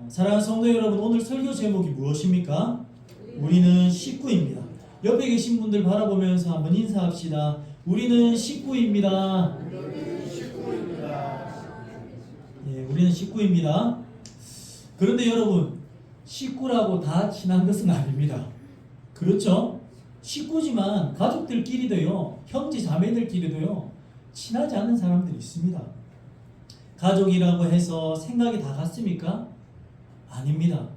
사랑하는 성도 여러분, 오늘 설교 제목이 무엇입니까? 우리는 식구입니다. 옆에 계신 분들 바라보면서 한번 인사합시다. 우리는 식구입니다. 예, 우리는 식구입니다. 그런데 여러분, 식구라고 다 친한 것은 아닙니다. 그렇죠? 식구지만 가족들끼리도요, 형제 자매들끼리도요, 친하지 않은 사람들이 있습니다. 가족이라고 해서 생각이 다 같습니까? 아닙니다.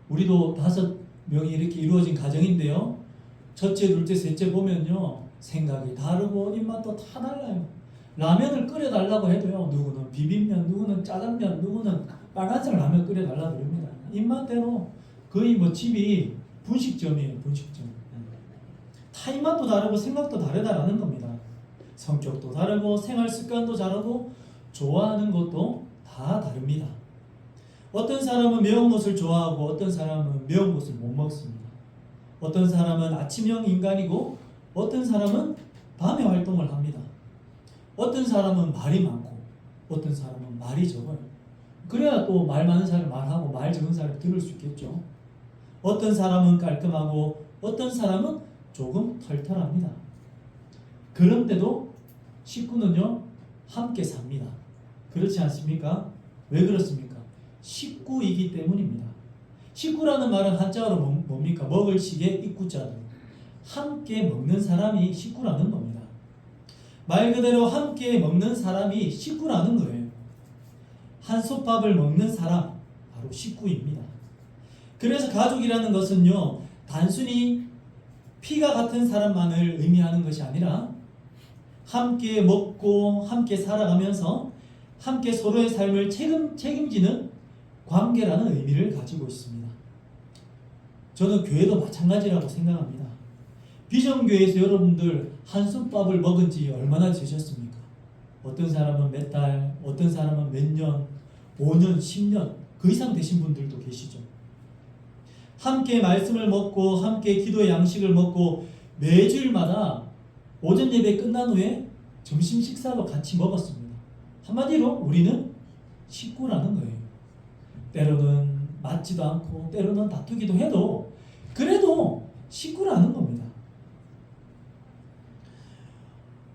우리도 5명이 이렇게 이루어진 가정인데요, 첫째, 둘째, 셋째 보면요, 생각이 다르고 입맛도 다 달라요. 라면을 끓여달라고 해도요, 누구는 비빔면, 누구는 짜장면, 누구는 빨간색 라면 끓여달라고 그럽니다. 입맛대로 거의 집이 분식점이에요. 분식점. 다 입맛도 다르고 생각도 다르다라는 겁니다. 성격도 다르고 생활 습관도 다르고 좋아하는 것도 다 다릅니다. 어떤 사람은 매운 것을 좋아하고 어떤 사람은 매운 것을 못 먹습니다. 어떤 사람은 아침형 인간이고 어떤 사람은 밤에 활동을 합니다. 어떤 사람은 말이 많고 어떤 사람은 말이 적어요. 그래야 또 말 많은 사람 말하고 말 적은 사람 들을 수 있겠죠. 어떤 사람은 깔끔하고 어떤 사람은 조금 털털합니다. 그런데도 식구는요, 함께 삽니다. 그렇지 않습니까? 왜 그렇습니까? 식구이기 때문입니다. 식구라는 말은 한자어로 뭡니까? 먹을 식에 입구자들. 함께 먹는 사람이 식구라는 겁니다. 말 그대로 함께 먹는 사람이 식구라는 거예요. 한솥밥을 먹는 사람, 바로 식구입니다. 그래서 가족이라는 것은요, 단순히 피가 같은 사람만을 의미하는 것이 아니라 함께 먹고 함께 살아가면서 함께 서로의 삶을 책임지는 관계라는 의미를 가지고 있습니다. 저는 교회도 마찬가지라고 생각합니다. 비전교회에서 여러분들 한솥밥을 먹은 지 얼마나 되셨습니까? 어떤 사람은 몇 달, 어떤 사람은 몇 년, 5년, 10년 그 이상 되신 분들도 계시죠. 함께 말씀을 먹고 함께 기도의 양식을 먹고 매주일마다 오전 예배 끝난 후에 점심 식사도 같이 먹었습니다. 한마디로 우리는 식구라는 거예요. 때로는 맞지도 않고 때로는 다투기도 해도 그래도 식구라는 겁니다.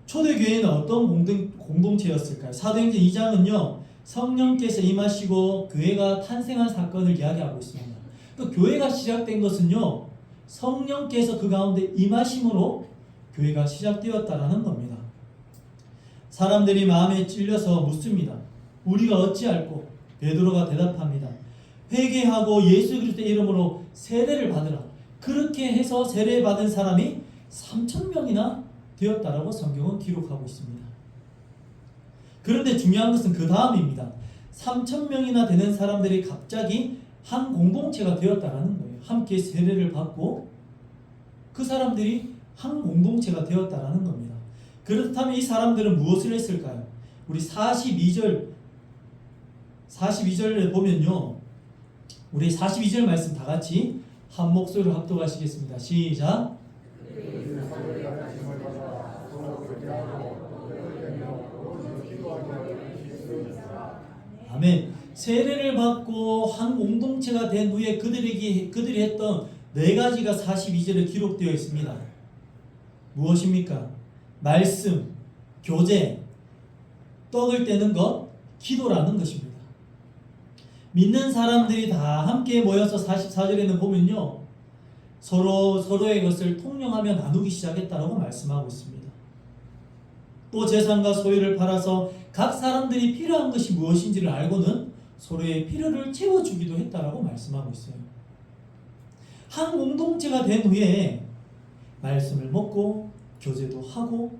초대교회는 어떤 공동체였을까요? 사도행전 2장은요, 성령께서 임하시고 교회가 탄생한 사건을 이야기하고 있습니다. 그 교회가 시작된 것은요, 성령께서 그 가운데 임하심으로 교회가 시작되었다라는 겁니다. 사람들이 마음에 찔려서 묻습니다. 우리가 어찌할꼬? 베드로가 대답합니다. 회개하고 예수 그리스도의 이름으로 세례를 받으라. 그렇게 해서 세례받은 사람이 3,000명이나 되었다라고 성경은 기록하고 있습니다. 그런데 중요한 것은 그 다음입니다. 3,000명이나 되는 사람들이 갑자기 한 공동체가 되었다라는 거예요. 함께 세례를 받고 그 사람들이 한 공동체가 되었다라는 겁니다. 그렇다면 이 사람들은 무엇을 했을까요? 우리 42절을 보면요, 우리 42절 말씀 다 같이 한 목소리로 합독하시겠습니다. 시작. 아멘. 세례를 받고 한 공동체가 된 후에 그들이 했던 4가지가 42절에 기록되어 있습니다. 무엇입니까? 말씀, 교제, 떡을 떼는 것, 기도라는 것입니다. 믿는 사람들이 다 함께 모여서 44절에는 보면요, 서로의 것을 통용하며 나누기 시작했다라고 말씀하고 있습니다. 또 재산과 소유를 팔아서 각 사람들이 필요한 것이 무엇인지를 알고는 서로의 필요를 채워주기도 했다라고 말씀하고 있어요. 한 공동체가 된 후에 말씀을 먹고 교제도 하고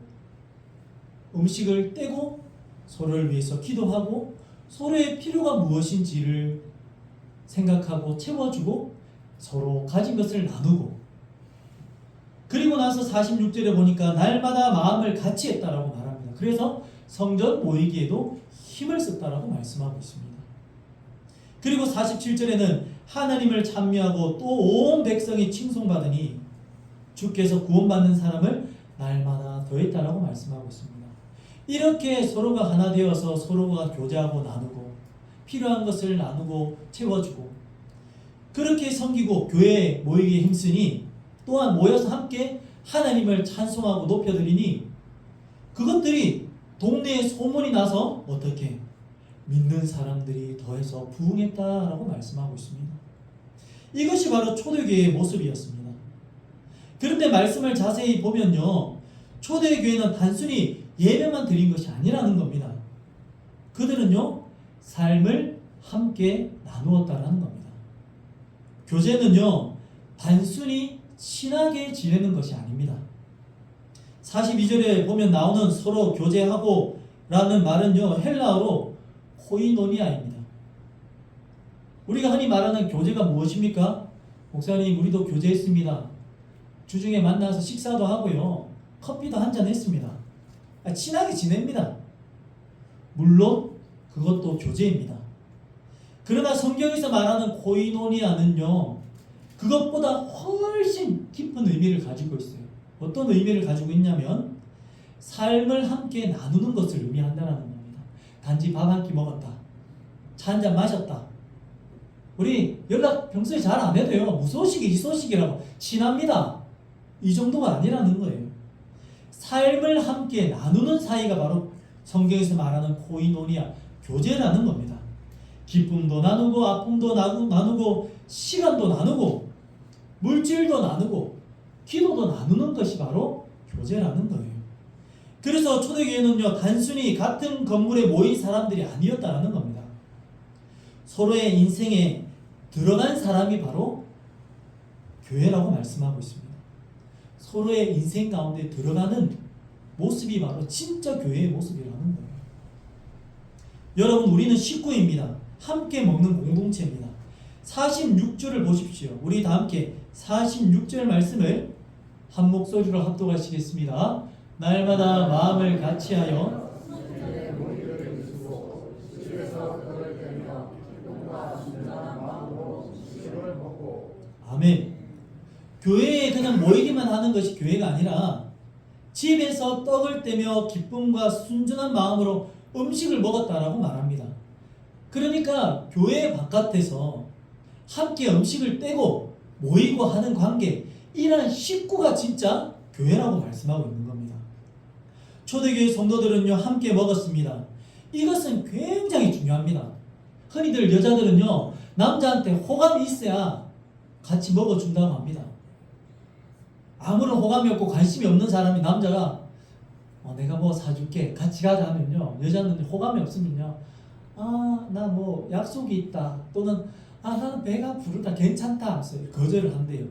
음식을 떼고 서로를 위해서 기도하고 서로의 필요가 무엇인지를 생각하고 채워주고 서로 가진 것을 나누고, 그리고 나서 46절에 보니까 날마다 마음을 같이 했다라고 말합니다. 그래서 성전 모이기에도 힘을 썼다라고 말씀하고 있습니다. 그리고 47절에는 하나님을 찬미하고 또 온 백성이 칭송받으니 주께서 구원받는 사람을 날마다 더했다라고 말씀하고 있습니다. 이렇게 서로가 하나 되어서 서로가 교제하고 나누고 필요한 것을 나누고 채워주고 그렇게 섬기고 교회에 모이기에 힘쓰니 또한 모여서 함께 하나님을 찬송하고 높여드리니 그것들이 동네에 소문이 나서 어떻게 믿는 사람들이 더해서 부흥했다라고 말씀하고 있습니다. 이것이 바로 초대교회의 모습이었습니다. 그런데 말씀을 자세히 보면요, 초대교회는 단순히 예배만 드린 것이 아니라는 겁니다. 그들은요, 삶을 함께 나누었다라는 겁니다. 교제는요, 단순히 친하게 지내는 것이 아닙니다. 42절에 보면 나오는 서로 교제하고 라는 말은요, 헬라어로 코이노니아입니다. 우리가 흔히 말하는 교제가 무엇입니까? 목사님, 우리도 교제했습니다. 주중에 만나서 식사도 하고요, 커피도 한잔 했습니다. 친하게 지냅니다. 물론 그것도 교제입니다. 그러나 성경에서 말하는 코이노니아는요, 그것보다 훨씬 깊은 의미를 가지고 있어요. 어떤 의미를 가지고 있냐면 삶을 함께 나누는 것을 의미한다는 겁니다. 단지 밥 한 끼 먹었다, 차 한 잔 마셨다, 우리 연락 평소에 잘 안 해도요, 무소식이 희소식이라고 친합니다, 이 정도가 아니라는 거예요. 삶을 함께 나누는 사이가 바로 성경에서 말하는 코이노니아, 교제라는 겁니다. 기쁨도 나누고 아픔도 나누고 시간도 나누고 물질도 나누고 기도도 나누는 것이 바로 교제라는 거예요. 그래서 초대교회는요, 단순히 같은 건물에 모인 사람들이 아니었다는 겁니다. 서로의 인생에 들어간 사람이 바로 교회라고 말씀하고 있습니다. 서로의 인생 가운데 들어가는 모습이 바로 진짜 교회의 모습이라는 거예요. 여러분, 우리는 식구입니다. 함께 먹는 공동체입니다. 46절을 보십시오. 우리 다 함께 46절 말씀을 한 목소리로 합독하시겠습니다. 날마다 마음을 같이하여 아멘. 교회에 그냥 모이기만 하는 것이 교회가 아니라 집에서 떡을 떼며 기쁨과 순전한 마음으로 음식을 먹었다라고 말합니다. 그러니까 교회 바깥에서 함께 음식을 떼고 모이고 하는 관계, 이런 식구가 진짜 교회라고 말씀하고 있는 겁니다. 초대교회 성도들은요, 함께 먹었습니다. 이것은 굉장히 중요합니다. 흔히들 여자들은요, 남자한테 호감이 있어야 같이 먹어준다고 합니다. 아무런 호감이 없고 관심이 없는 사람이 남자가 내가 뭐 사줄게, 같이 가자 하면요, 여자는 호감이 없으면요, 나 뭐 약속이 있다, 또는 나는 배가 부르다, 괜찮다 하면서 거절을 한대요.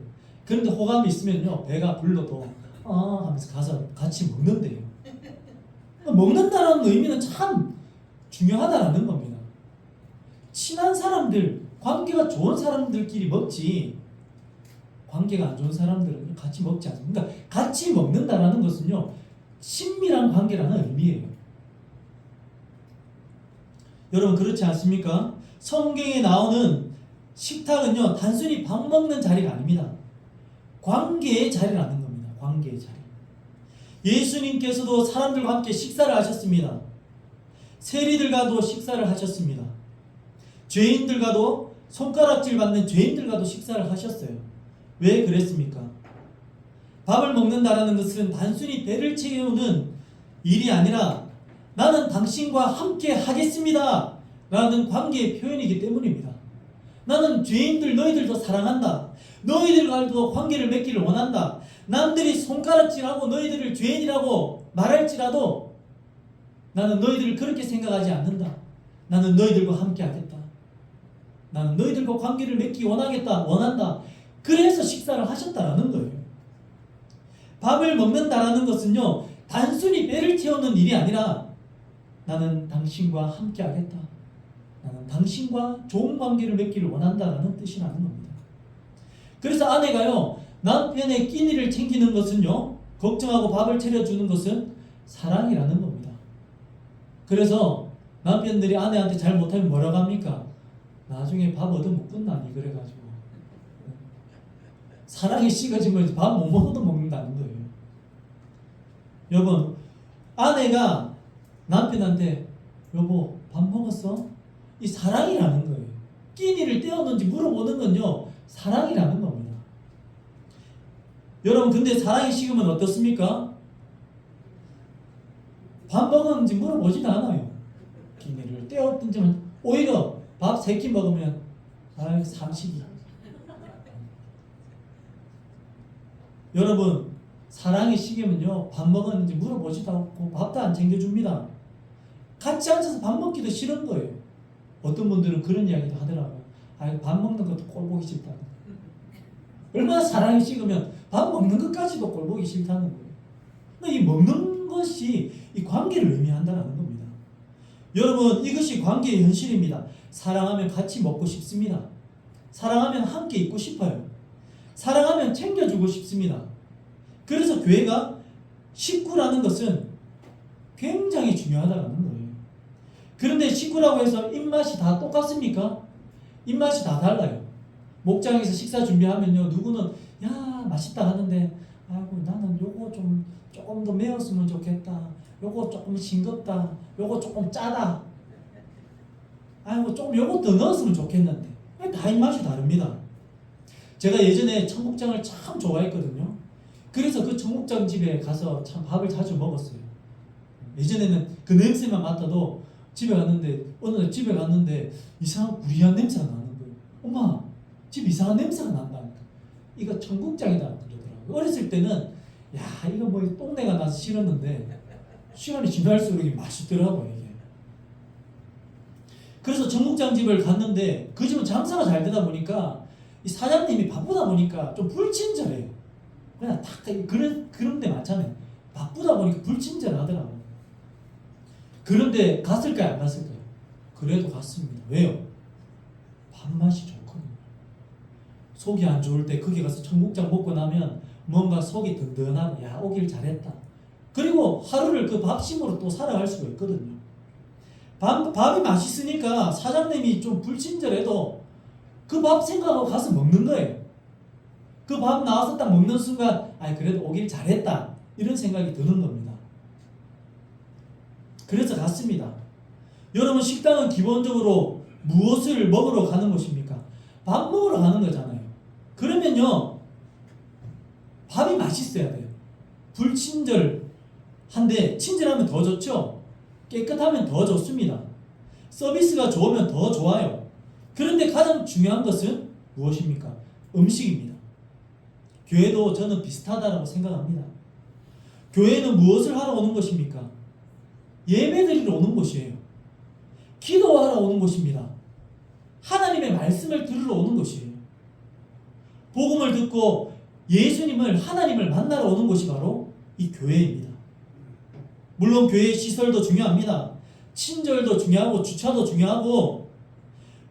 그런데 호감이 있으면요, 배가 불러도 하면서 가서 같이 먹는데요. 먹는다는 의미는 참 중요하다는 겁니다. 친한 사람들, 관계가 좋은 사람들끼리 먹지, 관계가 안 좋은 사람들은 같이 먹지 않습니다. 그러니까 같이 먹는다라는 것은요, 친밀한 관계라는 의미예요. 여러분, 그렇지 않습니까? 성경에 나오는 식탁은요, 단순히 밥 먹는 자리가 아닙니다. 관계의 자리라는 겁니다. 관계의 자리. 예수님께서도 사람들과 함께 식사를 하셨습니다. 세리들과도 식사를 하셨습니다. 죄인들과도, 손가락질 받는 죄인들과도 식사를 하셨어요. 왜 그랬습니까? 밥을 먹는다라는 것은 단순히 배를 채우는 일이 아니라 나는 당신과 함께 하겠습니다 라는 관계의 표현이기 때문입니다. 나는 죄인들 너희들도 사랑한다. 너희들과도 관계를 맺기를 원한다. 남들이 손가락질하고 너희들을 죄인이라고 말할지라도 나는 너희들을 그렇게 생각하지 않는다. 나는 너희들과 함께 하겠다. 나는 너희들과 관계를 맺기 원한다. 그래서 식사를 하셨다라는 거예요. 밥을 먹는다라는 것은요, 단순히 배를 채우는 일이 아니라 나는 당신과 함께 하겠다. 나는 당신과 좋은 관계를 맺기를 원한다라는 뜻이라는 겁니다. 그래서 아내가요, 남편의 끼니를 챙기는 것은요, 걱정하고 밥을 차려주는 것은 사랑이라는 겁니다. 그래서 남편들이 아내한테 잘 못하면 뭐라고 합니까? 나중에 밥 얻어먹겠나니 그래가지고 사랑이 식어지면 밥 못 먹어도 먹는다는 거예요. 여러분, 아내가 남편한테 여보 밥 먹었어? 이 사랑이라는 거예요. 끼니를 때웠는지 물어보는 건요, 사랑이라는 겁니다. 여러분, 근데 사랑이 식으면 어떻습니까? 밥 먹었는지 물어보지도 않아요. 끼니를 때웠든지, 오히려 밥 3끼 먹으면 삼식이. 여러분, 사랑이 식으면요, 밥 먹었는지 물어보지도 않고 밥도 안 챙겨줍니다. 같이 앉아서 밥 먹기도 싫은 거예요. 어떤 분들은 그런 이야기도 하더라고요. 밥 먹는 것도 꼴보기 싫다는 거예요. 얼마나 사랑이 식으면 밥 먹는 것까지도 꼴보기 싫다는 거예요. 그러니까 이 먹는 것이 이 관계를 의미한다는 겁니다. 여러분, 이것이 관계의 현실입니다. 사랑하면 같이 먹고 싶습니다. 사랑하면 함께 있고 싶어요. 사랑하면 챙겨주고 싶습니다. 그래서 교회가 식구라는 것은 굉장히 중요하다는 거예요. 그런데 식구라고 해서 입맛이 다 똑같습니까? 입맛이 다 달라요. 목장에서 식사 준비하면요, 누구는 야 맛있다 하는데 아이고 나는 요거 조금 더 매웠으면 좋겠다. 요거 조금 싱겁다. 요거 조금 짜다. 아이고 좀 요거 더 넣었으면 좋겠는데. 다 입맛이 다릅니다. 제가 예전에 청국장을 참 좋아했거든요. 그래서 그 청국장 집에 가서 참 밥을 자주 먹었어요. 예전에는 그 냄새만 맡아도 어느 날 집에 갔는데 이상한 구리한 냄새가 나는 거예요. 엄마, 집 이상한 냄새가 난다니까. 이거 청국장이다 그러더라고요. 어렸을 때는 야 이거 뭐 똥내가 나서 싫었는데 시간이 지날수록 이게 맛있더라고요 이게. 그래서 청국장 집을 갔는데 그 집은 장사가 잘 되다 보니까 이 사장님이 바쁘다 보니까 좀 불친절해요. 그냥 딱 그런 데 많잖아요. 바쁘다 보니까 불친절하더라고요. 그런데 갔을까요? 안 갔을까요? 그래도 갔습니다. 왜요? 밥맛이 좋거든요. 속이 안 좋을 때 거기 가서 청국장 먹고 나면 뭔가 속이 든든하고 야 오길 잘했다. 그리고 하루를 그 밥심으로 또 살아갈 수가 있거든요. 밥이 맛있으니까 사장님이 좀 불친절해도 그 밥 생각하고 가서 먹는 거예요. 그 밥 나와서 딱 먹는 순간 그래도 오길 잘했다 이런 생각이 드는 겁니다. 그래서 갔습니다. 여러분, 식당은 기본적으로 무엇을 먹으러 가는 것입니까? 밥 먹으러 가는 거잖아요. 그러면요 밥이 맛있어야 돼요. 불친절한데 친절하면 더 좋죠. 깨끗하면 더 좋습니다. 서비스가 좋으면 더 좋아요. 그런데 가장 중요한 것은 무엇입니까? 음식입니다. 교회도 저는 비슷하다고 생각합니다. 교회는 무엇을 하러 오는 것입니까? 예배드리러 오는 곳이에요. 기도하러 오는 곳입니다. 하나님의 말씀을 들으러 오는 곳이에요. 복음을 듣고 예수님을, 하나님을 만나러 오는 곳이 바로 이 교회입니다. 물론 교회의 시설도 중요합니다. 친절도 중요하고 주차도 중요하고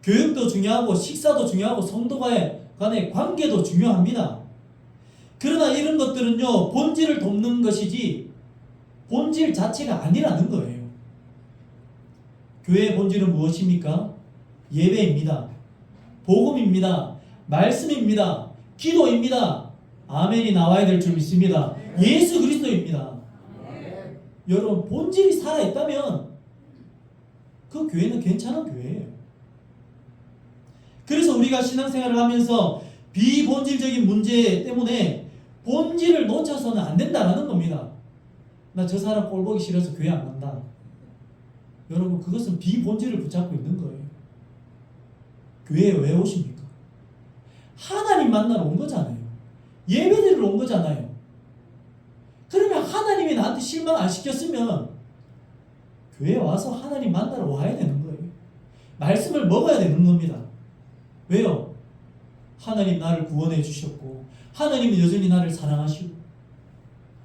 교육도 중요하고 식사도 중요하고 성도 간의 관계도 중요합니다. 그러나 이런 것들은요 본질을 돕는 것이지 본질 자체가 아니라는 거예요. 교회의 본질은 무엇입니까? 예배입니다. 복음입니다. 말씀입니다. 기도입니다. 아멘이 나와야 될 줄 믿습니다. 예수 그리스도입니다. 여러분, 본질이 살아있다면 그 교회는 괜찮은 교회예요. 그래서 우리가 신앙생활을 하면서 비본질적인 문제 때문에 본질을 놓쳐서는 안 된다는 겁니다. 나 저 사람 꼴 보기 싫어서 교회 안 간다. 여러분, 그것은 비본질을 붙잡고 있는 거예요. 교회에 왜 오십니까? 하나님 만나러 온 거잖아요. 예배드리러 온 거잖아요. 그러면 하나님이 나한테 실망 안 시켰으면 교회에 와서 하나님 만나러 와야 되는 거예요. 말씀을 먹어야 되는 겁니다. 왜요? 하나님 나를 구원해 주셨고 하나님은 여전히 나를 사랑하시고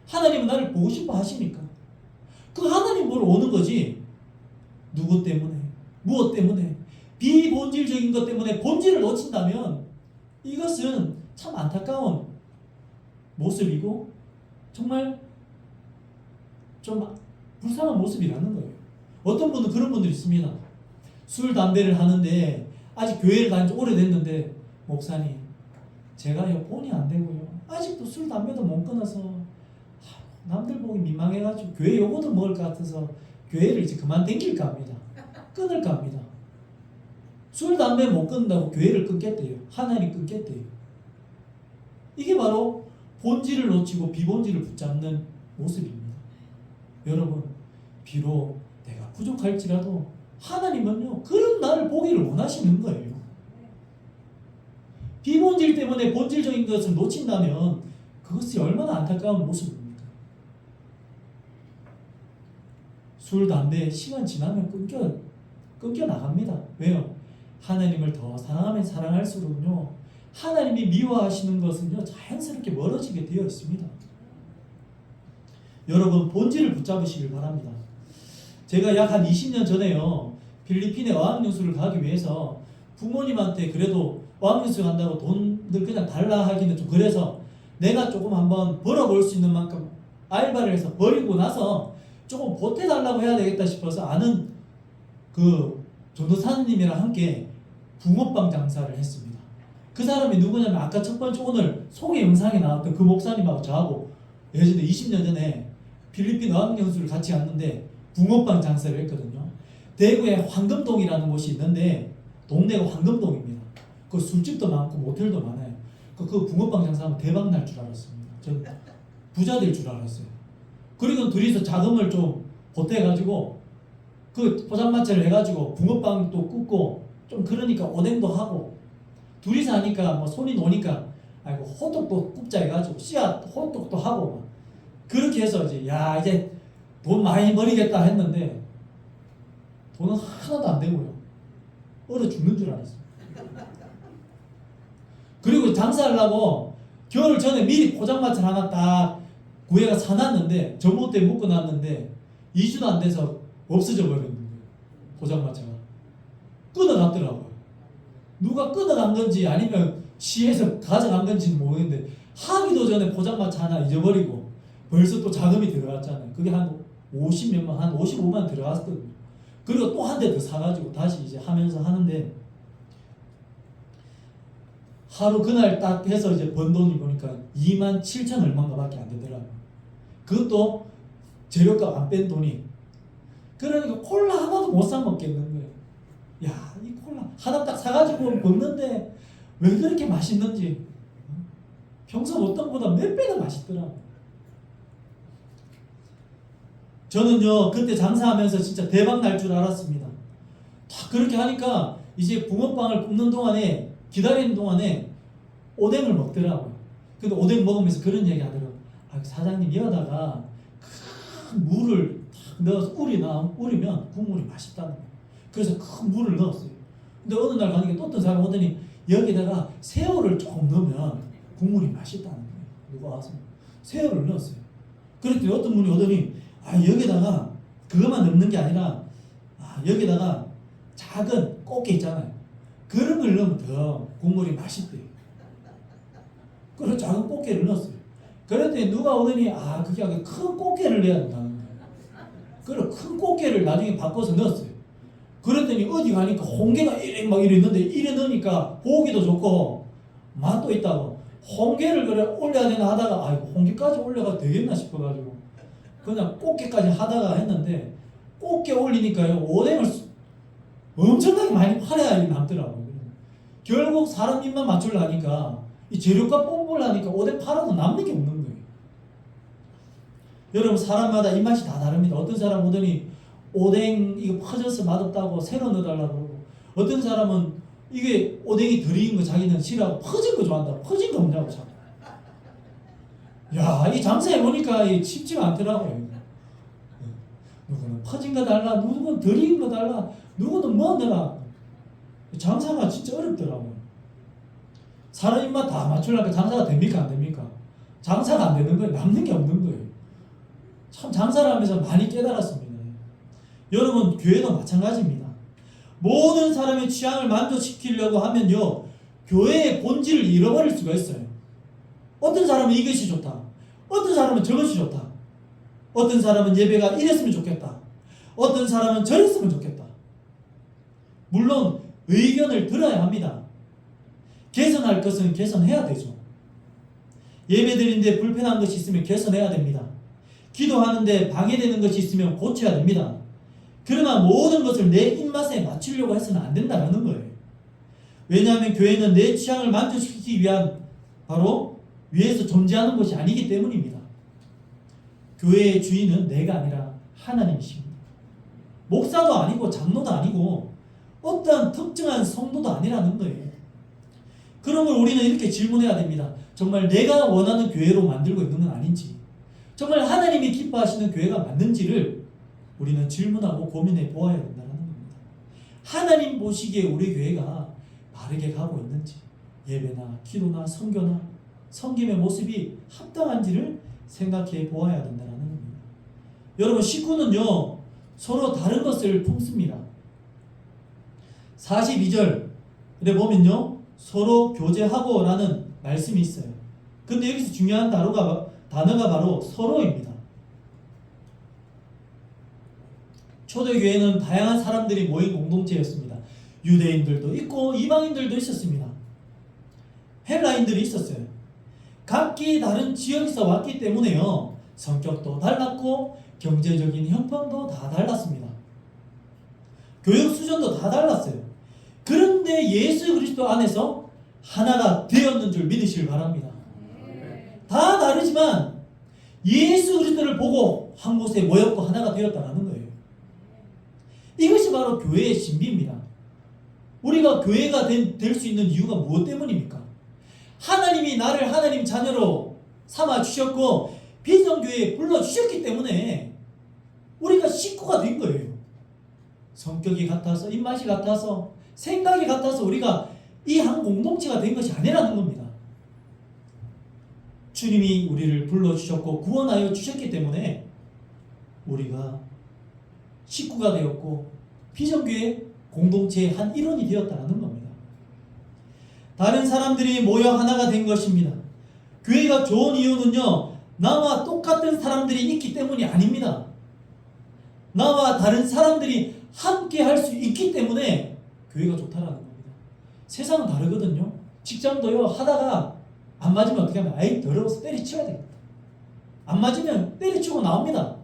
하나님은 나를 보고 싶어 하십니까? 그 하나님 보러 오는 거지. 누구 때문에? 무엇 때문에? 비본질적인 것 때문에 본질을 놓친다면 이것은 참 안타까운 모습이고 정말 좀 불쌍한 모습이라는 거예요. 어떤 분은 그런 분들이 있습니다. 술, 담배를 하는데 아직 교회를 다닌 지 오래됐는데 목사님 제가요 본이 안 되고요 아직도 술, 담배도 못 끊어서 남들 보기 민망해가지고 교회 요거도 먹을 것 같아서 교회를 이제 그만 댕길까 합니다. 끊을까 합니다. 술, 담배 못 끊는다고 교회를 끊겠대요. 하나님 끊겠대요. 이게 바로 본질을 놓치고 비본질을 붙잡는 모습입니다. 여러분, 비록 내가 부족할지라도 하나님은요, 그런 나를 보기를 원하시는 거예요. 비본질 때문에 본질적인 것을 놓친다면 그것이 얼마나 안타까운 모습입니까? 술, 담배 시간 지나면 끊겨 나갑니다. 왜요? 하나님을 더 사랑하면 사랑할수록요, 하나님이 미워하시는 것은요, 자연스럽게 멀어지게 되어 있습니다. 여러분, 본질을 붙잡으시길 바랍니다. 제가 약 한 20년 전에요, 필리핀에 어학연수를 가기 위해서 부모님한테 그래도 어학연수 간다고 돈을 그냥 달라 하기는 좀 그래서 내가 조금 한번 벌어볼 수 있는 만큼 알바를 해서 버리고 나서 조금 보태달라고 해야 되겠다 싶어서 아는 그 전도사님이랑 함께 붕어빵 장사를 했습니다. 그 사람이 누구냐면 아까 첫 번째 오늘 소개 영상에 나왔던 그 목사님하고 저하고 예전에 20년 전에 필리핀 어학연수를 같이 갔는데 붕어빵 장사를 했거든요. 대구에 황금동이라는 곳이 있는데 동네가 황금동입니다. 그 술집도 많고 모텔도 많아요. 그 붕어빵 장사하면 대박 날 줄 알았습니다. 전 부자 될 줄 알았어요. 그리고 둘이서 자금을 좀 보태가지고 그 포장마차를 해가지고 붕어빵도 굽고 좀 그러니까 오뎅도 하고 둘이서 하니까 뭐 손이 노니까 아이고 호떡도 굽자 해가지고 씨앗 호떡도 하고 막 그렇게 해서 이제 돈 많이 벌이겠다 했는데 돈은 하나도 안 되고요. 얼어 죽는 줄 알았어요. 그리고 장사하려고 겨울 전에 미리 포장마차를 하나 딱 구해가 사놨는데 전봇대에 묶어놨는데 2주도 안 돼서 없어져 버렸는 거예요. 포장마차가 끊어갔더라고요. 누가 끊어간 건지 아니면 시에서 가져간 건지는 모르겠는데 하기도 전에 포장마차 하나 잊어버리고 벌써 또 자금이 들어갔잖아요. 그게 한 50몇만, 한 55만 들어갔거든요. 그리고 또 한 대 더 사가지고 다시 이제 하면서 하는데 하루 그날 딱 해서 이제 번 돈이 보니까 2만 7천 얼마인가 밖에 안 되더라고요. 그것도 재료값 안 뺀 돈이. 그러니까 콜라 하나도 못 사 먹겠는 거예요. 야, 이 콜라 하나 딱 사가지고 먹는데 왜 그렇게 맛있는지 평소 먹던 것보다 몇 배가 맛있더라고요. 저는요 그때 장사하면서 진짜 대박 날 줄 알았습니다. 다 그렇게 하니까 이제 붕어빵을 굽는 동안에 기다리는 동안에 오뎅을 먹더라고요. 근데 오뎅 먹으면서 그런 얘기 하더라고요. 아, 사장님 여기다가 큰 물을 탁 넣어서 우리면 국물이 맛있다는 거예요. 그래서 큰 물을 넣었어요. 근데 어느 날 가니까 또 어떤 사람 오더니 여기다가 새우를 조금 넣으면 국물이 맛있다는 거예요. 누가 와서 새우를 넣었어요. 그랬더니 어떤 분이 오더니 여기다가 그것만 넣는 게 아니라 여기다가 작은 꽃게 있잖아요. 그런 걸 넣으면 더 국물이 맛있대요. 그래서 작은 꽃게를 넣었어요. 그랬더니 누가 오더니 그게 아니라 큰 꽃게를 넣어야 된다는 거예요. 그래서 큰 꽃게를 나중에 바꿔서 넣었어요. 그랬더니 어디 가니까 홍게가 이래 있는데 이래 넣으니까 보기도 좋고 맛도 있다고 홍게를 그래 올려야 되나 하다가 홍게까지 올려가 되겠나 싶어가지고 그냥 꽃게까지 하다가 했는데 꽃게 올리니까요 오뎅을 엄청나게 많이 팔아야 남더라고요. 결국 사람 입만 맞추려니까 이 재료값 뽑으려니까 오뎅 팔아도 남는 게 없는 거예요. 여러분 사람마다 입맛이 다 다릅니다. 어떤 사람 오더니 오뎅 이거 퍼져서 맛없다고 새로 넣어달라고 그러고 어떤 사람은 이게 오뎅이 덜 익은 거 자기는 싫어하고 퍼진 거 좋아한다고 퍼진 거 없냐고 자꾸. 야, 이 장사해보니까 쉽지가 않더라고요. 누구는 퍼진 거 달라, 누구는 덜 익은 거 달라, 누구는 뭐 넣어라. 장사가 진짜 어렵더라고요. 사람 입맛 다 맞추려니까 장사가 됩니까 안 됩니까? 장사가 안 되는 거예요. 남는 게 없는 거예요. 참 장사를 하면서 많이 깨달았습니다. 여러분 교회도 마찬가지입니다. 모든 사람의 취향을 만족시키려고 하면요 교회의 본질을 잃어버릴 수가 있어요. 어떤 사람은 이것이 좋다. 어떤 사람은 저것이 좋다. 어떤 사람은 예배가 이랬으면 좋겠다. 어떤 사람은 저랬으면 좋겠다. 물론 의견을 들어야 합니다. 개선할 것은 개선해야 되죠. 예배드리는데 불편한 것이 있으면 개선해야 됩니다. 기도하는데 방해되는 것이 있으면 고쳐야 됩니다. 그러나 모든 것을 내 입맛에 맞추려고 해서는 안 된다는 거예요. 왜냐하면 교회는 내 취향을 만족시키기 위한 바로 위에서 존재하는 것이 아니기 때문입니다. 교회의 주인은 내가 아니라 하나님이십니다. 목사도 아니고 장로도 아니고 어떠한 특정한 성도도 아니라는 거예요. 그러면 우리는 이렇게 질문해야 됩니다. 정말 내가 원하는 교회로 만들고 있는 건 아닌지, 정말 하나님이 기뻐하시는 교회가 맞는지를 우리는 질문하고 고민해 보아야 된다는 겁니다. 하나님 보시기에 우리 교회가 바르게 가고 있는지, 예배나 기도나 선교나 섬김의 모습이 합당한지를 생각해 보아야 된다는 겁니다. 여러분, 식구는요 서로 다른 것을 품습니다. 42절에 보면요 서로 교제하고 라는 말씀이 있어요. 근데 여기서 중요한 단어가 바로 서로입니다. 초대교회는 다양한 사람들이 모인 공동체였습니다. 유대인들도 있고 이방인들도 있었습니다. 헬라인들이 있었어요. 각기 다른 지역에서 왔기 때문에요 성격도 달랐고 경제적인 형편도 다 달랐습니다. 교육 수준도 다 달랐어요. 그런데 예수 그리스도 안에서 하나가 되었는 줄 믿으시길 바랍니다. 다 다르지만 예수 그리스도를 보고 한 곳에 모였고 하나가 되었다는 거예요. 이것이 바로 교회의 신비입니다. 우리가 교회가 될 수 있는 이유가 무엇 때문입니까? 하나님이 나를 하나님 자녀로 삼아 주셨고 비전교회에 불러주셨기 때문에 우리가 식구가 된 거예요. 성격이 같아서, 입맛이 같아서, 생각이 같아서 우리가 이 한 공동체가 된 것이 아니라는 겁니다. 주님이 우리를 불러주셨고 구원하여 주셨기 때문에 우리가 식구가 되었고 비전교회 공동체의 한 일원이 되었다는 겁니다. 다른 사람들이 모여 하나가 된 것입니다. 교회가 좋은 이유는요 나와 똑같은 사람들이 있기 때문이 아닙니다. 나와 다른 사람들이 함께 할 수 있기 때문에 교회가 좋다라는 겁니다. 세상은 다르거든요. 직장도요 하다가 안 맞으면 어떻게 하면 아이 더러워서 때려치워야 됩니다. 안 맞으면 때려치고 나옵니다.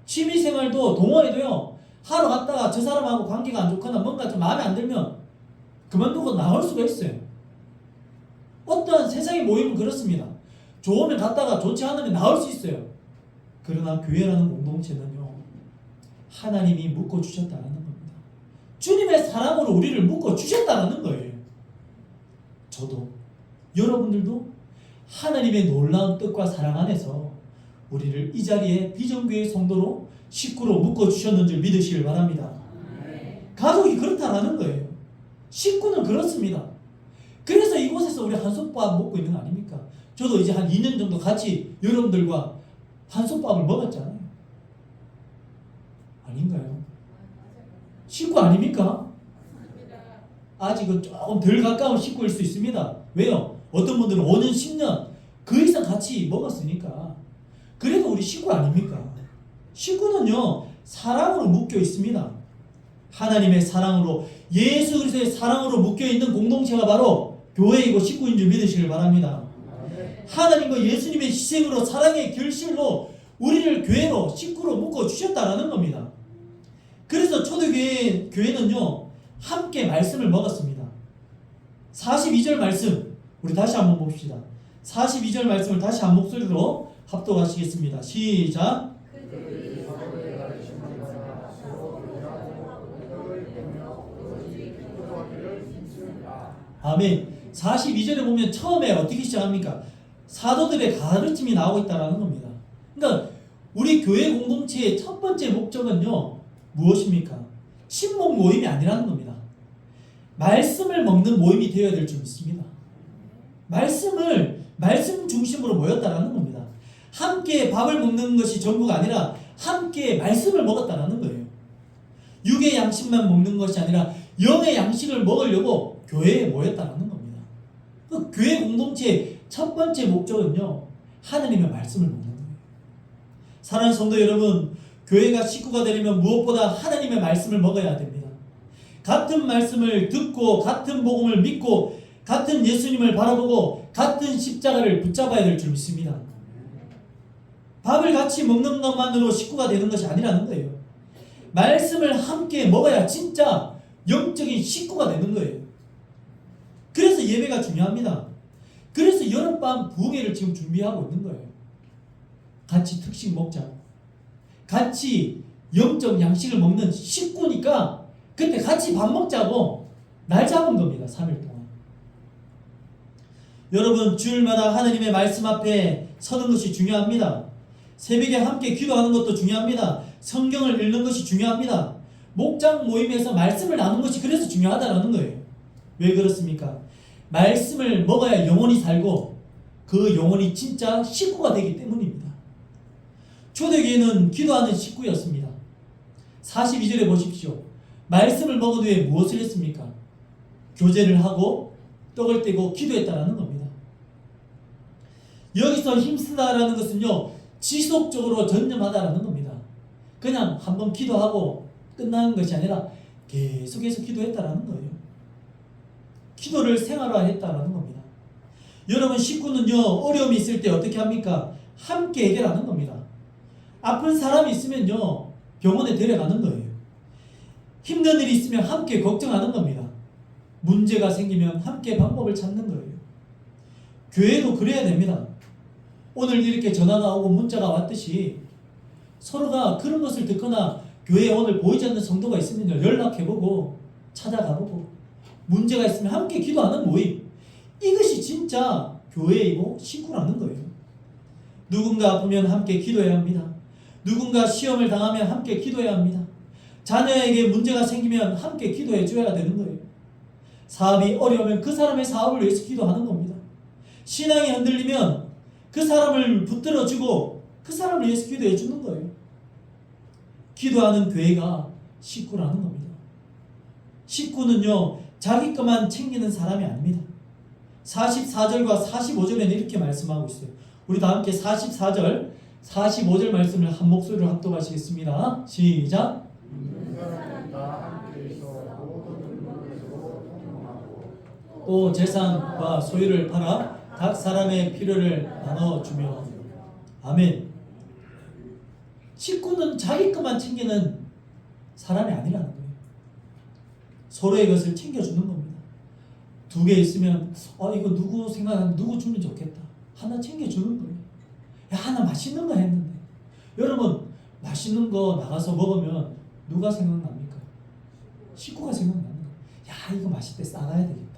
취미생활도 동호회도요 하러 갔다가 저 사람하고 관계가 안 좋거나 뭔가 좀 마음에 안 들면 그만두고 나올 수가 있어요. 어떠한 세상의 모임은 그렇습니다. 좋으면 갔다가 좋지 않으면 나올 수 있어요. 그러나 교회라는 공동체는요 하나님이 묶어주셨다는 겁니다. 주님의 사랑으로 우리를 묶어주셨다는 거예요. 저도 여러분들도 하나님의 놀라운 뜻과 사랑 안에서 우리를 이 자리에 비전교회 성도로 식구로 묶어주셨는 줄 믿으시길 바랍니다. 가족이 그렇다라는 거예요. 식구는 그렇습니다. 그래서 이곳에서 우리 한솥밥 먹고 있는 거 아닙니까? 저도 이제 한 2년 정도 같이 여러분들과 한솥밥을 먹었잖아요. 아닌가요? 식구 아닙니까? 아직은 조금 덜 가까운 식구일 수 있습니다. 왜요? 어떤 분들은 5년, 10년 그 이상 같이 먹었으니까. 그래도 우리 식구 아닙니까? 식구는요 사랑으로 묶여 있습니다. 하나님의 사랑으로, 예수 그리스도의 사랑으로 묶여 있는 공동체가 바로 교회이고 식구인 줄 믿으시길 바랍니다. 하나님과 예수님의 희생으로, 사랑의 결실로 우리를 교회로, 식구로 묶어 주셨다라는 겁니다. 그래서 초대교회는요 함께 말씀을 먹었습니다. 42절 말씀 우리 다시 한번 봅시다. 42절 말씀을 다시 한 목소리로 합독하시겠습니다. 시작. 아멘. 42절에 보면 처음에 어떻게 시작합니까? 사도들의 가르침이 나오고 있다는 겁니다. 그러니까 우리 교회 공동체의 첫 번째 목적은요 무엇입니까? 친목 모임이 아니라는 겁니다. 말씀을 먹는 모임이 되어야 될 줄 믿습니다. 말씀 중심으로 모였다라는 겁니다. 함께 밥을 먹는 것이 전부가 아니라 함께 말씀을 먹었다라는 거예요. 육의 양식만 먹는 것이 아니라 영의 양식을 먹으려고 교회에 모였다라는 겁니다. 그 교회 공동체의 첫 번째 목적은요 하나님의 말씀을 먹는 거예요. 사랑하는 성도 여러분, 교회가 식구가 되려면 무엇보다 하나님의 말씀을 먹어야 됩니다. 같은 말씀을 듣고 같은 복음을 믿고 같은 예수님을 바라보고 같은 십자가를 붙잡아야 될 줄 믿습니다. 밥을 같이 먹는 것만으로 식구가 되는 것이 아니라는 거예요. 말씀을 함께 먹어야 진짜 영적인 식구가 되는 거예요. 예배가 중요합니다. 그래서 여름밤 부흥회를 지금 준비하고 있는 거예요. 같이 특식 먹자고. 같이 영적 양식을 먹는 식구니까 그때 같이 밥 먹자고 날 잡은 겁니다. 3일 동안. 여러분, 주일마다 하나님의 말씀 앞에 서는 것이 중요합니다. 새벽에 함께 기도하는 것도 중요합니다. 성경을 읽는 것이 중요합니다. 목장 모임에서 말씀을 나누는 것이 그래서 중요하다는 거예요. 왜 그렇습니까? 말씀을 먹어야 영혼이 살고 그 영혼이 진짜 식구가 되기 때문입니다. 초대교회는 기도하는 식구였습니다. 42절에 보십시오. 말씀을 먹은 후에 무엇을 했습니까? 교제를 하고 떡을 떼고 기도했다라는 겁니다. 여기서 힘쓰다라는 것은요, 지속적으로 전념하다라는 겁니다. 그냥 한번 기도하고 끝나는 것이 아니라 계속해서 기도했다라는 거예요. 기도를 생활화했다라는 겁니다. 여러분, 식구는요, 어려움이 있을 때 어떻게 합니까? 함께 해결하는 겁니다. 아픈 사람이 있으면요, 병원에 데려가는 거예요. 힘든 일이 있으면 함께 걱정하는 겁니다. 문제가 생기면 함께 방법을 찾는 거예요. 교회도 그래야 됩니다. 오늘 이렇게 전화가 오고 문자가 왔듯이 서로가 그런 것을 듣거나 교회에 오늘 보이지 않는 성도가 있으면요, 연락해보고 찾아가보고 문제가 있으면 함께 기도하는 모임. 이것이 진짜 교회이고 식구라는 거예요. 누군가 아프면 함께 기도해야 합니다. 누군가 시험을 당하면 함께 기도해야 합니다. 자녀에게 문제가 생기면 함께 기도해 줘야 되는 거예요. 사업이 어려우면 그 사람의 사업을 위해서 기도하는 겁니다. 신앙이 흔들리면 그 사람을 붙들어주고 그 사람을 위해서 기도해 주는 거예요. 기도하는 교회가 식구라는 겁니다. 식구는요, 자기 것만 챙기는 사람이 아닙니다. 44절과 45절에는 이렇게 말씀하고 있어요. 우리 다 함께 44절, 45절 말씀을 한 목소리로 합독하시겠습니다. 시작. 또 재산과 소유를 팔아 각 사람의 필요를 나눠주며. 아멘. 식구는 자기 것만 챙기는 사람이 아니라는 거예요. 서로의 것을 챙겨주는 겁니다. 2개 있으면 이거 누구 생각하면 누구 주면 좋겠다. 하나 챙겨주는 거예요. 야, 하나 맛있는 거 했는데. 여러분, 맛있는 거 나가서 먹으면 누가 생각납니까? 식구가 생각나는 거예요. 야, 이거 맛있대, 싸가야 되겠다.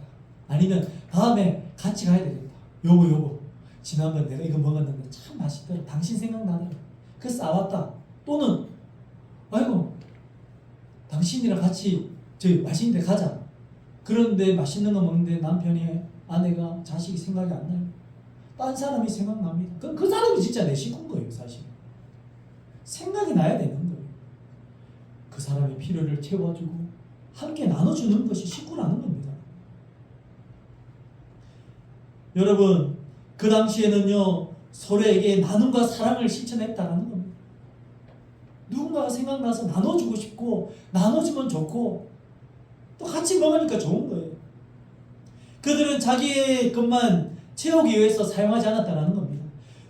아니면 다음에 같이 가야 되겠다. 여보 지난번 내가 이거 먹었는데 참 맛있더라. 당신 생각나더라. 그 싸왔다. 또는 아이고 당신이랑 같이 저기 맛있는 데 가자. 그런데 맛있는 거 먹는데 남편이, 아내가, 자식이 생각이 안 나요. 딴 사람이 생각납니다. 그럼 그 사람이 진짜 내 식구인 거예요. 사실 생각이 나야 되는 거예요. 그 사람의 필요를 채워주고 함께 나눠주는 것이 식구라는 겁니다. 여러분, 그 당시에는요, 서로에게 나눔과 사랑을 실천했다는 겁니다. 누군가가 생각나서 나눠주고 싶고 나눠주면 좋고 또 같이 먹으니까 좋은 거예요. 그들은 자기의 것만 채우기 위해서 사용하지 않았다는 겁니다.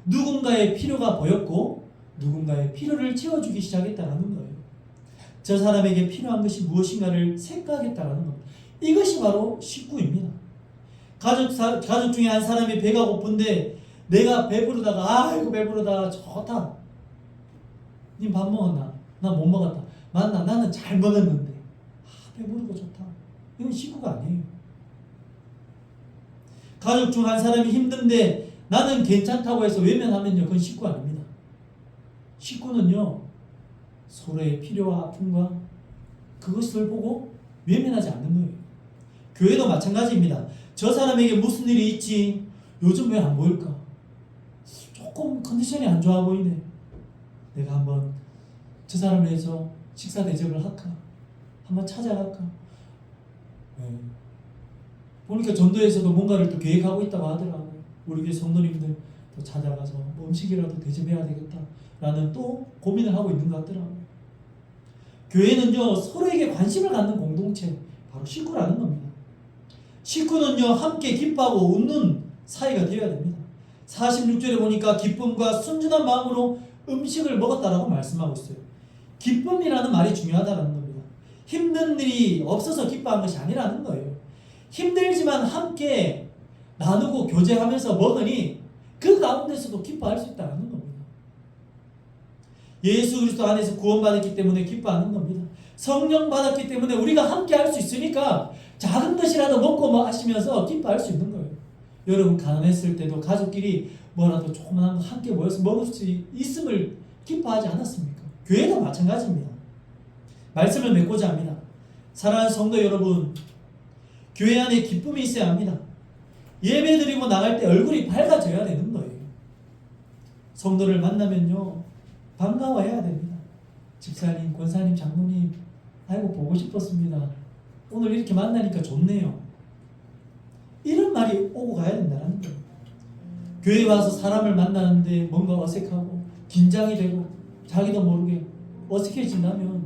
누군가의 필요가 보였고 누군가의 필요를 채워주기 시작했다는 거예요. 저 사람에게 필요한 것이 무엇인가를 생각하겠다는 겁니다. 이것이 바로 식구입니다. 가족 중에 한 사람이 배가 고픈데 내가 배부르다가 아이고 배부르다 좋다. 니 밥 먹었나? 나 못 먹었다. 맞나? 나는 잘 먹었는데 배부르고 좋다. 이건 식구가 아니에요. 가족 중 한 사람이 힘든데 나는 괜찮다고 해서 외면하면요, 그건 식구 아닙니다. 식구는요, 서로의 필요와 아픔과 그것을 보고 외면하지 않는 거예요. 교회도 마찬가지입니다. 저 사람에게 무슨 일이 있지? 요즘 왜 안 보일까? 조금 컨디션이 안 좋아 보이네. 내가 한번 저 사람을 위해서 식사 대접을 할까? 한번 찾아갈까? 네. 보니까 전도에서도 뭔가를 또 계획하고 있다고 하더라고요. 우리 교회 성도님들 또 찾아가서 뭐 음식이라도 대접해야 되겠다 라는 또 고민을 하고 있는 것 같더라고요. 교회는요, 서로에게 관심을 갖는 공동체, 바로 식구라는 겁니다. 식구는요, 함께 기뻐하고 웃는 사이가 되어야 됩니다. 46절에 보니까 기쁨과 순전한 마음으로 음식을 먹었다라고 말씀하고 있어요. 기쁨이라는 말이 중요하다는 겁니다. 힘든 일이 없어서 기뻐한 것이 아니라는 거예요. 힘들지만 함께 나누고 교제하면서 먹으니 그 가운데서도 기뻐할 수 있다는 겁니다. 예수 그리스도 안에서 구원받았기 때문에 기뻐하는 겁니다. 성령 받았기 때문에 우리가 함께 할 수 있으니까 작은 것이라도 먹고 마시면서 기뻐할 수 있는 거예요. 여러분 가난했을 때도 가족끼리 뭐라도 조그만한 거 함께 모여서 먹을 수 있음을 기뻐하지 않았습니까? 교회도 마찬가지입니다. 말씀을 맺고자 합니다. 사랑하는 성도 여러분, 교회 안에 기쁨이 있어야 합니다. 예배 드리고 나갈 때 얼굴이 밝아져야 되는 거예요. 성도를 만나면요 반가워해야 됩니다. 집사님, 권사님, 장로님, 아이고 보고 싶었습니다. 오늘 이렇게 만나니까 좋네요. 이런 말이 오고 가야 된다는 거예요. 교회 와서 사람을 만나는데 뭔가 어색하고 긴장이 되고 자기도 모르게 어색해진다면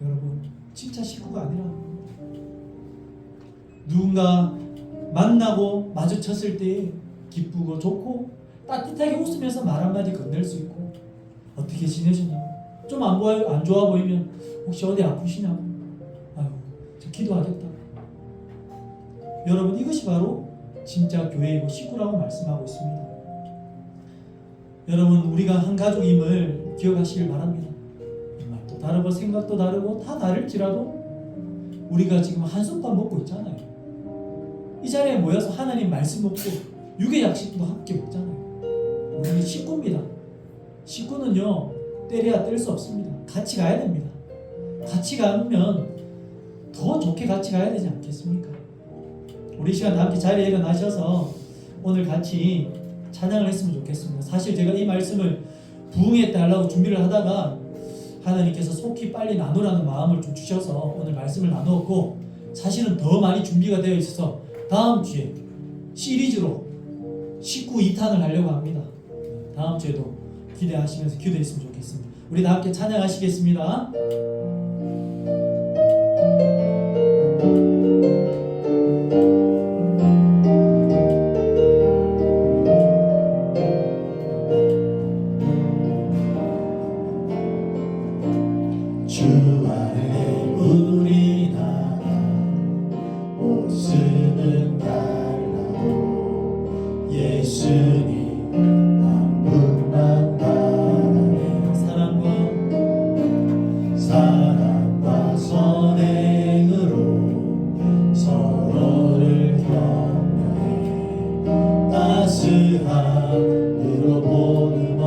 여러분 진짜 식구가 아니라 누군가 만나고 마주쳤을 때 기쁘고 좋고 따뜻하게 웃으면서 말 한마디 건넬 수 있고 어떻게 지내시냐고 좀 안 좋아 보이면 혹시 어디 아프시냐고 아유 저 기도하겠다고. 여러분 이것이 바로 진짜 교회이고 식구라고 말씀하고 있습니다. 여러분 우리가 한 가족임을 기억하시길 바랍니다. 말도 다르고 생각도 다르고 다 다를지라도 우리가 지금 한솥밥 먹고 있잖아요. 이 자리에 모여서 하나님 말씀 먹고 육의 약식도 함께 먹잖아요. 우리는 식구입니다. 식구는요 때려야 뗄 수 없습니다. 같이 가야 됩니다. 같이 가면 더 좋게 같이 가야 되지 않겠습니까? 우리 시간 다 함께 자리에 일어나셔서 오늘 같이 찬양을 했으면 좋겠습니다. 사실 제가 이 말씀을 부흥회 때 하려고 준비를 하다가 하나님께서 속히 빨리 나누라는 마음을 좀 주셔서 오늘 말씀을 나누었고 사실은 더 많이 준비가 되어 있어서 다음 주에 시리즈로 19-2탄을 하려고 합니다. 다음 주에도 기대하시면서 기도했으면 좋겠습니다. 우리 다 함께 찬양하시겠습니다. 주 안에 우리 나라 옷은 달라도 예수님 한 분만 바라네. 사랑과 선행으로 서로를 격려해 따스함으로 보듬어가리.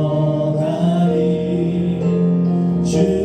주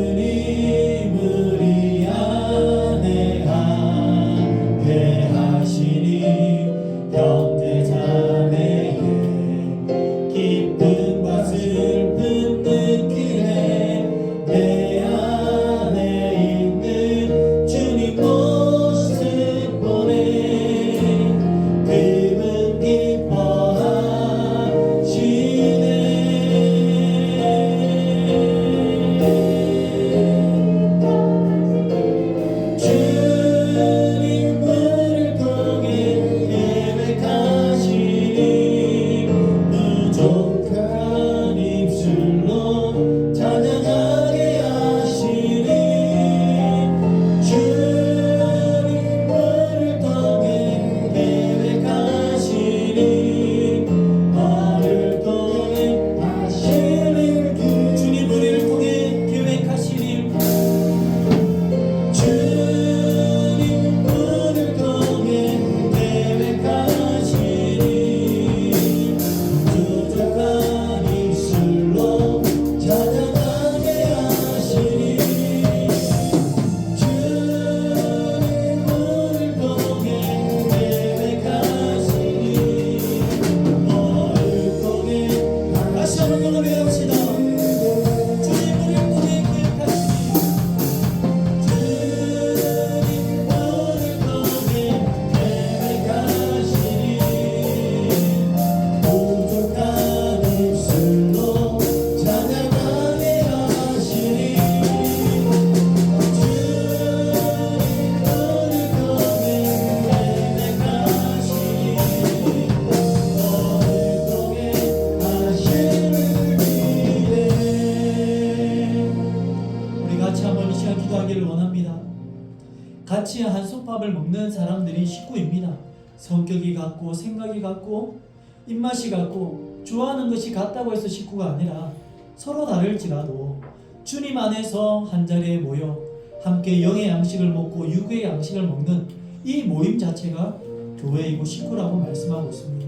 밥을 먹는 사람들이 식구입니다. 성격이 같고 생각이 같고 입맛이 같고 좋아하는 것이 같다고 해서 식구가 아니라 서로 다를지라도 주님 안에서 한자리에 모여 함께 영의 양식을 먹고 육의 양식을 먹는 이 모임 자체가 교회이고 식구라고 말씀하고 있습니다.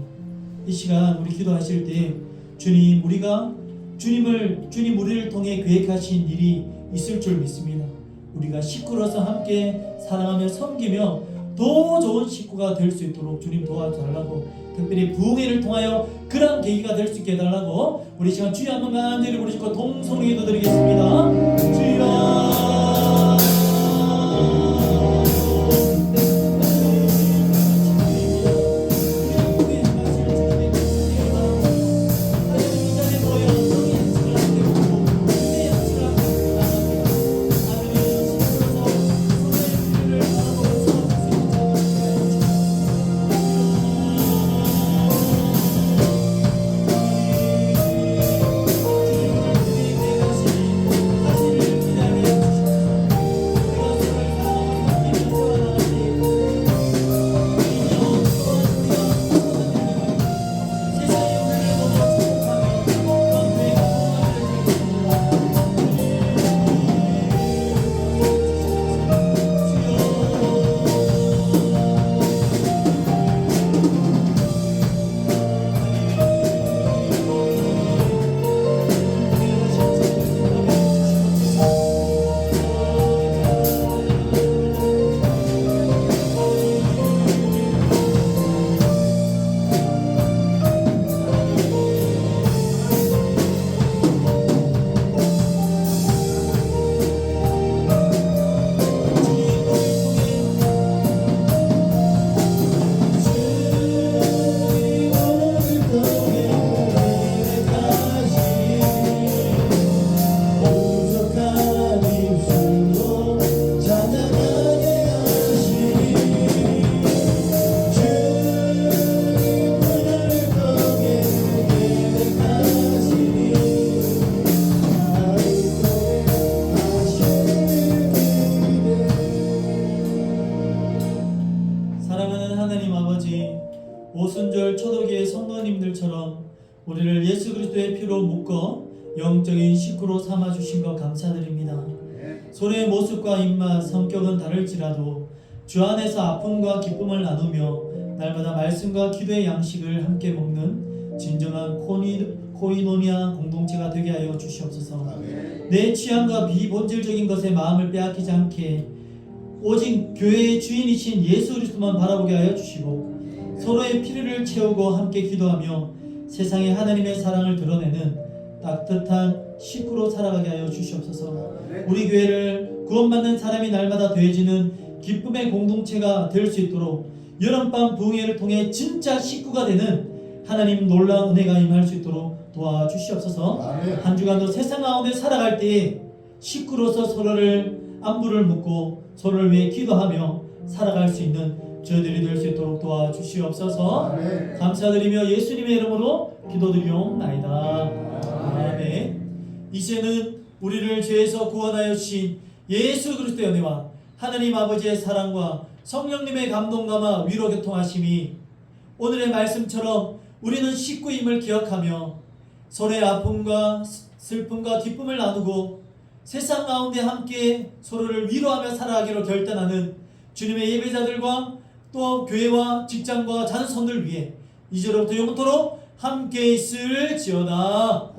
이 시간 우리 기도하실 때 주님 우리를 통해 계획하신 일이 있을 줄 믿습니다. 우리가 식구로서 함께 사랑하며 섬기며 더 좋은 식구가 될 수 있도록 주님 도와달라고, 특별히 부흥회를 통하여 그런 계기가 될 수 있게 해달라고 우리 시간 주여 한번 간절히 부르시고 동성으로 기도드리겠습니다. 주여 오순절 초대교회 성도님들처럼 우리를 예수 그리스도의 피로 묶어 영적인 식구로 삼아주신 것 감사드립니다. 서로의 모습과 입맛, 성격은 다를지라도 주 안에서 아픔과 기쁨을 나누며 날마다 말씀과 기도의 양식을 함께 먹는 진정한 코이노니아 공동체가 되게 하여 주시옵소서. 내 취향과 비본질적인 것에 마음을 빼앗기지 않게 오직 교회의 주인이신 예수 그리스도만 바라보게 하여 주시고, 서로의 필요를 채우고 함께 기도하며 세상에 하나님의 사랑을 드러내는 따뜻한 식구로 살아가게 하여 주시옵소서. 우리 교회를 구원받는 사람이 날마다 더해지는 기쁨의 공동체가 될 수 있도록 여름밤 부흥회를 통해 진짜 식구가 되는 하나님 놀라운 은혜가 임할 수 있도록 도와주시옵소서. 한 주간도 세상 가운데 살아갈 때에 식구로서 서로를 안부를 묻고 서로를 위해 기도하며 살아갈 수 있는 저희들이 될 수 있도록 도와주시옵소서. 감사드리며 예수님의 이름으로 기도드리옵나이다. 아멘. 이제는 우리를 죄에서 구원하여 주신 예수 그리스도의 은혜와 하나님 아버지의 사랑과 성령님의 감동감화 위로 교통하심이 오늘의 말씀처럼 우리는 식구임을 기억하며 서로의 아픔과 슬픔과 기쁨을 나누고 세상 가운데 함께 서로를 위로하며 살아가기로 결단하는 주님의 예배자들과 또 교회와 직장과 자녀손들 위해 이제로부터 영원토록 함께 있을지어다.